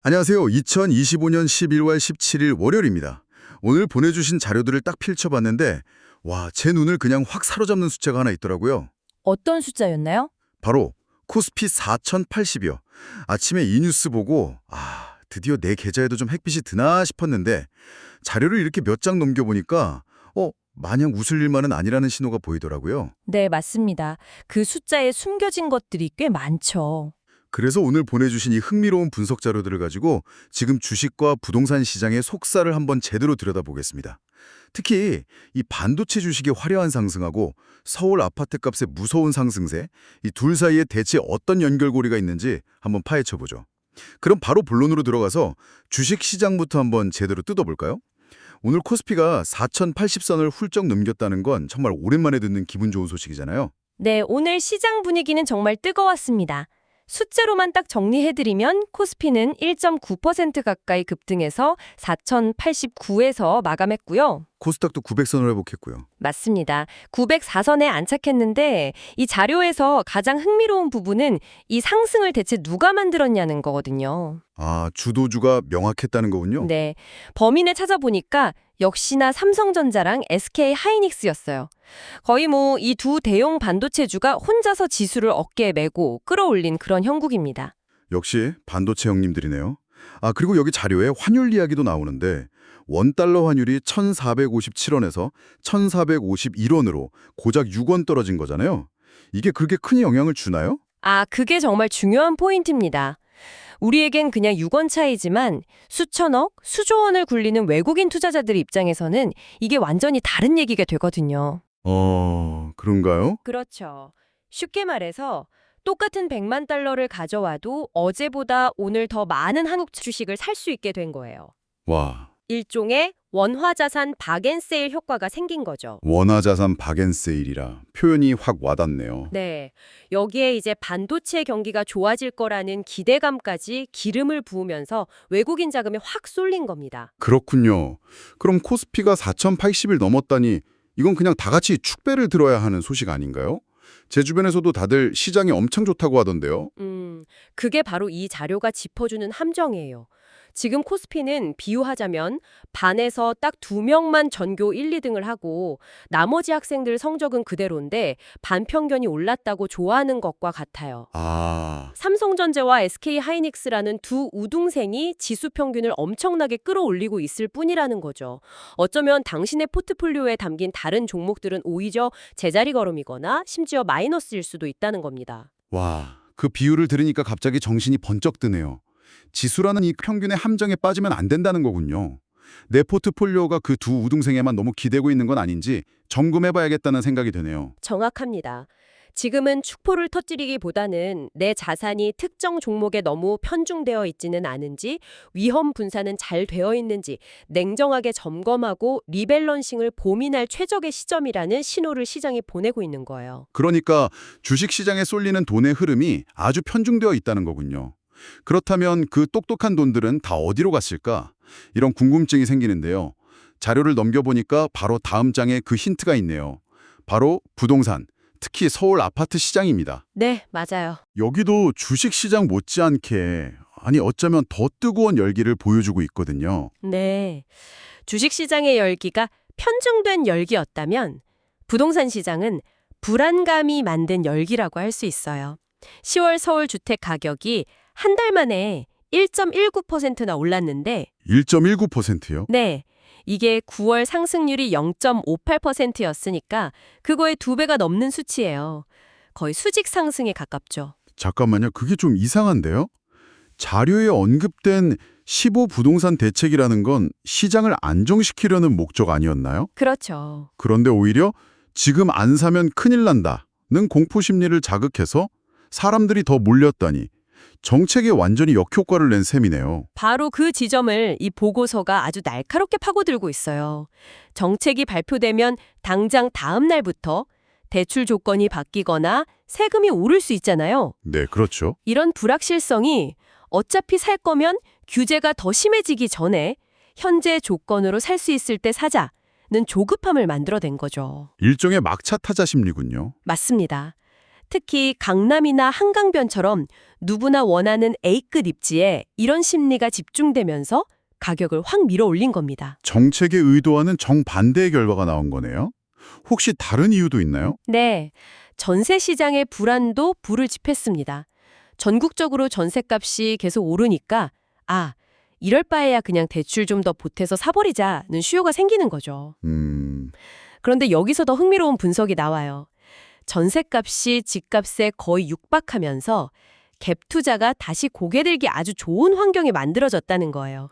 안녕하세요. 2025년 11월 17일 월요일입니다. 오늘 보내주신 자료들을 딱 펼쳐봤는데 와, 제 눈을 그냥 확 사로잡는 숫자가 하나 있더라고요. 어떤 숫자였나요? 바로 코스피 4080이요. 아침에 이 뉴스 보고 드디어 내 계좌에도 좀 햇빛이 드나 싶었는데 자료를 이렇게 몇 장 넘겨보니까 마냥 웃을 일만은 아니라는 신호가 보이더라고요. 네, 맞습니다. 그 숫자에 숨겨진 것들이 꽤 많죠. 그래서 오늘 보내주신 이 흥미로운 분석 자료들을 가지고 지금 주식과 부동산 시장의 속살을 한번 제대로 들여다보겠습니다. 특히 이 반도체 주식의 화려한 상승하고 서울 아파트값의 무서운 상승세, 이 둘 사이에 대체 어떤 연결고리가 있는지 한번 파헤쳐보죠. 그럼 바로 본론으로 들어가서 주식 시장부터 한번 제대로 뜯어볼까요? 오늘 코스피가 4080선을 훌쩍 넘겼다는 건 정말 오랜만에 듣는 기분 좋은 소식이잖아요. 네, 오늘 시장 분위기는 정말 뜨거웠습니다. 숫자로만 딱 정리해드리면 코스피는 1.9% 가까이 급등해서 4,089에서 마감했고요. 코스닥도 900선을 회복했고요. 맞습니다. 904선에 안착했는데 이 자료에서 가장 흥미로운 부분은 이 상승을 대체 누가 만들었냐는 거거든요. 주도주가 명확했다는 거군요. 네, 범인을 찾아보니까 역시나 삼성전자랑 SK 하이닉스였어요. 거의 이 두 대형 반도체주가 혼자서 지수를 어깨에 메고 끌어올린 그런 형국입니다. 역시 반도체 형님들이네요. 그리고 여기 자료에 환율 이야기도 나오는데 원달러 환율이 1,457원에서 1,451원으로 고작 6원 떨어진 거잖아요. 이게 그렇게 큰 영향을 주나요? 그게 정말 중요한 포인트입니다. 우리에겐 그냥 6원 차이지만 수천억, 수조원을 굴리는 외국인 투자자들 입장에서는 이게 완전히 다른 얘기가 되거든요. 그런가요? 그렇죠. 쉽게 말해서 똑같은 100만 달러를 가져와도 어제보다 오늘 더 많은 한국 주식을 살 수 있게 된 거예요. 와, 일종의 원화자산 박앤세일 효과가 생긴 거죠. 원화자산 박앤세일이라 표현이 확 와닿네요. 네, 여기에 이제 반도체 경기가 좋아질 거라는 기대감까지 기름을 부으면서 외국인 자금이 확 쏠린 겁니다. 그렇군요. 그럼 코스피가 4,080일 넘었다니 이건 그냥 다 같이 축배를 들어야 하는 소식 아닌가요? 제 주변에서도 다들 시장이 엄청 좋다고 하던데요. 그게 바로 이 자료가 짚어주는 함정이에요. 지금 코스피는 비유하자면 반에서 딱 2명만 전교 1, 2등을 하고 나머지 학생들 성적은 그대로인데 반평균이 올랐다고 좋아하는 것과 같아요. 삼성전자와 SK하이닉스라는 두 우등생이 지수 평균을 엄청나게 끌어올리고 있을 뿐이라는 거죠. 어쩌면 당신의 포트폴리오에 담긴 다른 종목들은 오히려 제자리 걸음이거나 심지어 마이너스일 수도 있다는 겁니다. 와, 그 비유를 들으니까 갑자기 정신이 번쩍 드네요. 지수라는 이 평균의 함정에 빠지면 안 된다는 거군요. 내 포트폴리오가 그 두 우등생에만 너무 기대고 있는 건 아닌지 점검해봐야겠다는 생각이 드네요. 정확합니다. 지금은 축포를 터뜨리기보다는 내 자산이 특정 종목에 너무 편중되어 있지는 않은지, 위험 분산은 잘 되어 있는지 냉정하게 점검하고 리밸런싱을 고민할 최적의 시점이라는 신호를 시장이 보내고 있는 거예요. 그러니까 주식시장에 쏠리는 돈의 흐름이 아주 편중되어 있다는 거군요. 그렇다면 그 똑똑한 돈들은 다 어디로 갔을까? 이런 궁금증이 생기는데요. 자료를 넘겨보니까 바로 다음 장에 그 힌트가 있네요. 바로 부동산, 특히 서울 아파트 시장입니다. 네, 맞아요. 여기도 주식시장 못지않게 어쩌면 더 뜨거운 열기를 보여주고 있거든요. 네. 주식시장의 열기가 편중된 열기였다면 부동산 시장은 불안감이 만든 열기라고 할 수 있어요. 10월 서울 주택 가격이 한 달 만에 1.19%나 올랐는데 1.19%요? 네, 이게 9월 상승률이 0.58%였으니까 그거의 2배가 넘는 수치예요. 거의 수직 상승에 가깝죠. 잠깐만요. 그게 좀 이상한데요? 자료에 언급된 15 부동산 대책이라는 건 시장을 안정시키려는 목적 아니었나요? 그렇죠. 그런데 오히려 지금 안 사면 큰일 난다는 공포 심리를 자극해서 사람들이 더 몰렸다니 정책에 완전히 역효과를 낸 셈이네요. 바로 그 지점을 이 보고서가 아주 날카롭게 파고들고 있어요. 정책이 발표되면 당장 다음 날부터 대출 조건이 바뀌거나 세금이 오를 수 있잖아요. 네, 그렇죠. 이런 불확실성이 어차피 살 거면 규제가 더 심해지기 전에 현재 조건으로 살 수 있을 때 사자는 조급함을 만들어낸 거죠. 일종의 막차 타자 심리군요. 맞습니다. 특히 강남이나 한강변처럼 누구나 원하는 A급 입지에 이런 심리가 집중되면서 가격을 확 밀어 올린 겁니다. 정책의 의도와는 정반대의 결과가 나온 거네요. 혹시 다른 이유도 있나요? 네, 전세 시장의 불안도 불을 지폈습니다. 전국적으로 전세값이 계속 오르니까 이럴 바에야 그냥 대출 좀 더 보태서 사버리자는 수요가 생기는 거죠. 그런데 여기서 더 흥미로운 분석이 나와요. 전세값이 집값에 거의 육박하면서 갭 투자가 다시 고개 들기 아주 좋은 환경이 만들어졌다는 거예요.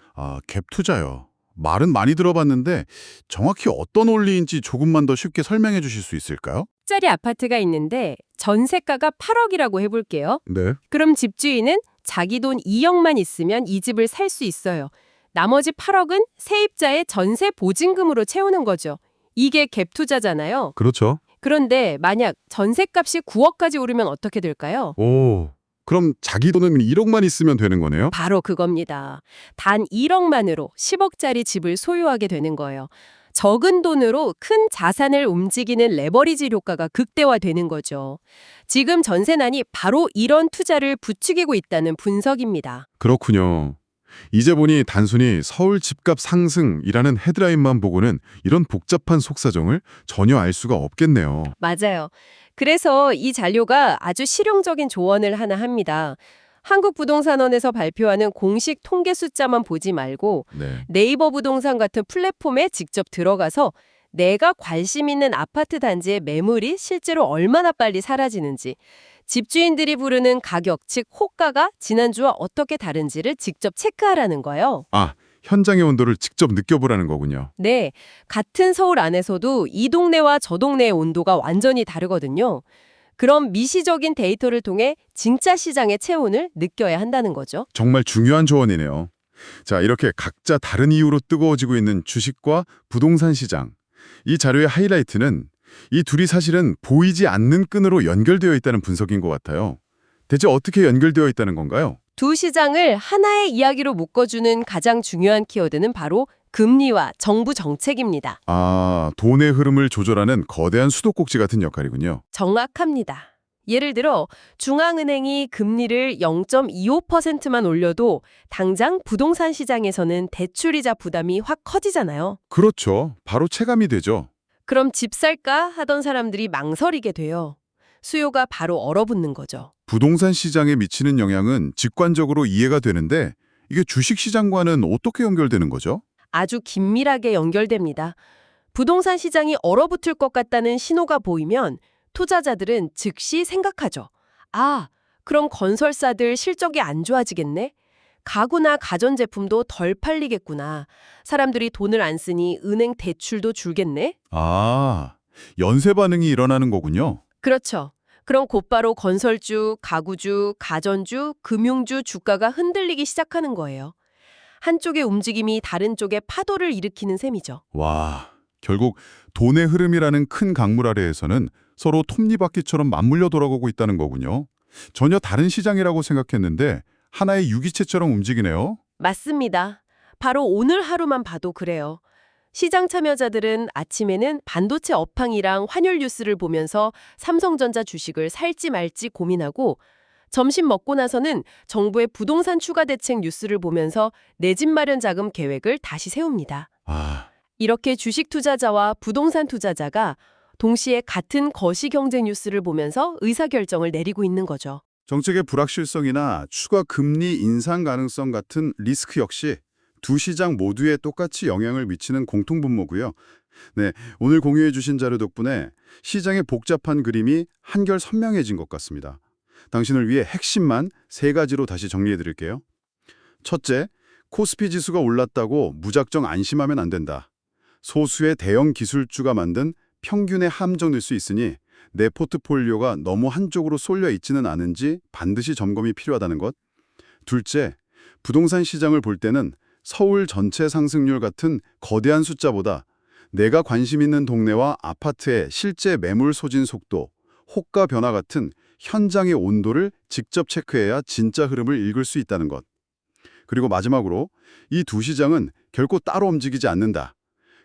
갭 투자요. 말은 많이 들어봤는데 정확히 어떤 원리인지 조금만 더 쉽게 설명해 주실 수 있을까요? 짜리 아파트가 있는데 전세가가 8억이라고 해볼게요. 네. 그럼 집주인은 자기 돈 2억만 있으면 이 집을 살 수 있어요. 나머지 8억은 세입자의 전세 보증금으로 채우는 거죠. 이게 갭 투자잖아요. 그렇죠. 그런데 만약 전세값이 9억까지 오르면 어떻게 될까요? 오, 그럼 자기 돈은 1억만 있으면 되는 거네요? 바로 그겁니다. 단 1억만으로 10억짜리 집을 소유하게 되는 거예요. 적은 돈으로 큰 자산을 움직이는 레버리지 효과가 극대화되는 거죠. 지금 전세난이 바로 이런 투자를 부추기고 있다는 분석입니다. 그렇군요. 이제 보니 단순히 서울 집값 상승이라는 헤드라인만 보고는 이런 복잡한 속사정을 전혀 알 수가 없겠네요. 맞아요. 그래서 이 자료가 아주 실용적인 조언을 하나 합니다. 한국부동산원에서 발표하는 공식 통계 숫자만 보지 말고 네. 네이버 부동산 같은 플랫폼에 직접 들어가서 내가 관심 있는 아파트 단지의 매물이 실제로 얼마나 빨리 사라지는지, 집주인들이 부르는 가격, 즉 호가가 지난주와 어떻게 다른지를 직접 체크하라는 거예요. 현장의 온도를 직접 느껴보라는 거군요. 네, 같은 서울 안에서도 이 동네와 저 동네의 온도가 완전히 다르거든요. 그럼 미시적인 데이터를 통해 진짜 시장의 체온을 느껴야 한다는 거죠. 정말 중요한 조언이네요. 자, 이렇게 각자 다른 이유로 뜨거워지고 있는 주식과 부동산 시장. 이 자료의 하이라이트는 이 둘이 사실은 보이지 않는 끈으로 연결되어 있다는 분석인 것 같아요. 대체 어떻게 연결되어 있다는 건가요? 두 시장을 하나의 이야기로 묶어주는 가장 중요한 키워드는 바로 금리와 정부 정책입니다. 돈의 흐름을 조절하는 거대한 수도꼭지 같은 역할이군요. 정확합니다. 예를 들어 중앙은행이 금리를 0.25%만 올려도 당장 부동산 시장에서는 대출이자 부담이 확 커지잖아요. 그렇죠. 바로 체감이 되죠. 그럼 집 살까 하던 사람들이 망설이게 돼요. 수요가 바로 얼어붙는 거죠. 부동산 시장에 미치는 영향은 직관적으로 이해가 되는데 이게 주식 시장과는 어떻게 연결되는 거죠? 아주 긴밀하게 연결됩니다. 부동산 시장이 얼어붙을 것 같다는 신호가 보이면 투자자들은 즉시 생각하죠. 그럼 건설사들 실적이 안 좋아지겠네? 가구나 가전제품도 덜 팔리겠구나. 사람들이 돈을 안 쓰니 은행 대출도 줄겠네? 연쇄 반응이 일어나는 거군요. 그렇죠. 그럼 곧바로 건설주, 가구주, 가전주, 금융주 주가가 흔들리기 시작하는 거예요. 한쪽의 움직임이 다른 쪽에 파도를 일으키는 셈이죠. 와, 결국 돈의 흐름이라는 큰 강물 아래에서는 서로 톱니바퀴처럼 맞물려 돌아가고 있다는 거군요. 전혀 다른 시장이라고 생각했는데 하나의 유기체처럼 움직이네요. 맞습니다. 바로 오늘 하루만 봐도 그래요. 시장 참여자들은 아침에는 반도체 업황이랑 환율 뉴스를 보면서 삼성전자 주식을 살지 말지 고민하고, 점심 먹고 나서는 정부의 부동산 추가 대책 뉴스를 보면서 내 집 마련 자금 계획을 다시 세웁니다. 이렇게 주식 투자자와 부동산 투자자가 동시에 같은 거시 경제 뉴스를 보면서 의사결정을 내리고 있는 거죠. 정책의 불확실성이나 추가 금리 인상 가능성 같은 리스크 역시 두 시장 모두에 똑같이 영향을 미치는 공통분모고요. 네, 오늘 공유해 주신 자료 덕분에 시장의 복잡한 그림이 한결 선명해진 것 같습니다. 당신을 위해 핵심만 세 가지로 다시 정리해 드릴게요. 첫째, 코스피 지수가 올랐다고 무작정 안심하면 안 된다. 소수의 대형 기술주가 만든 평균에 함정될 수 있으니 내 포트폴리오가 너무 한쪽으로 쏠려 있지는 않은지 반드시 점검이 필요하다는 것. 둘째, 부동산 시장을 볼 때는 서울 전체 상승률 같은 거대한 숫자보다 내가 관심 있는 동네와 아파트의 실제 매물 소진 속도, 호가 변화 같은 현장의 온도를 직접 체크해야 진짜 흐름을 읽을 수 있다는 것. 그리고 마지막으로 이 두 시장은 결코 따로 움직이지 않는다.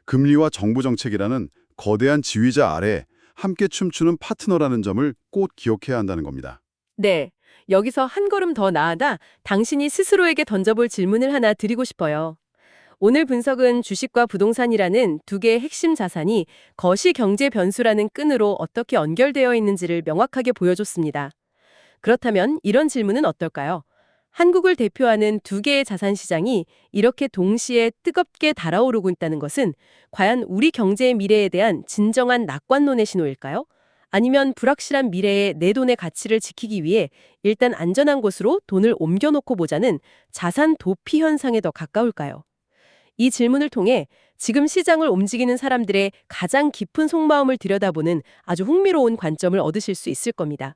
금리와 정부 정책이라는 거대한 지휘자 아래 함께 춤추는 파트너라는 점을 꼭 기억해야 한다는 겁니다. 네, 여기서 한 걸음 더 나아가 당신이 스스로에게 던져볼 질문을 하나 드리고 싶어요. 오늘 분석은 주식과 부동산이라는 두 개의 핵심 자산이 거시 경제 변수라는 끈으로 어떻게 연결되어 있는지를 명확하게 보여줬습니다. 그렇다면 이런 질문은 어떨까요? 한국을 대표하는 두 개의 자산 시장이 이렇게 동시에 뜨겁게 달아오르고 있다는 것은 과연 우리 경제의 미래에 대한 진정한 낙관론의 신호일까요? 아니면 불확실한 미래의 내 돈의 가치를 지키기 위해 일단 안전한 곳으로 돈을 옮겨놓고 보자는 자산 도피 현상에 더 가까울까요? 이 질문을 통해 지금 시장을 움직이는 사람들의 가장 깊은 속마음을 들여다보는 아주 흥미로운 관점을 얻으실 수 있을 겁니다.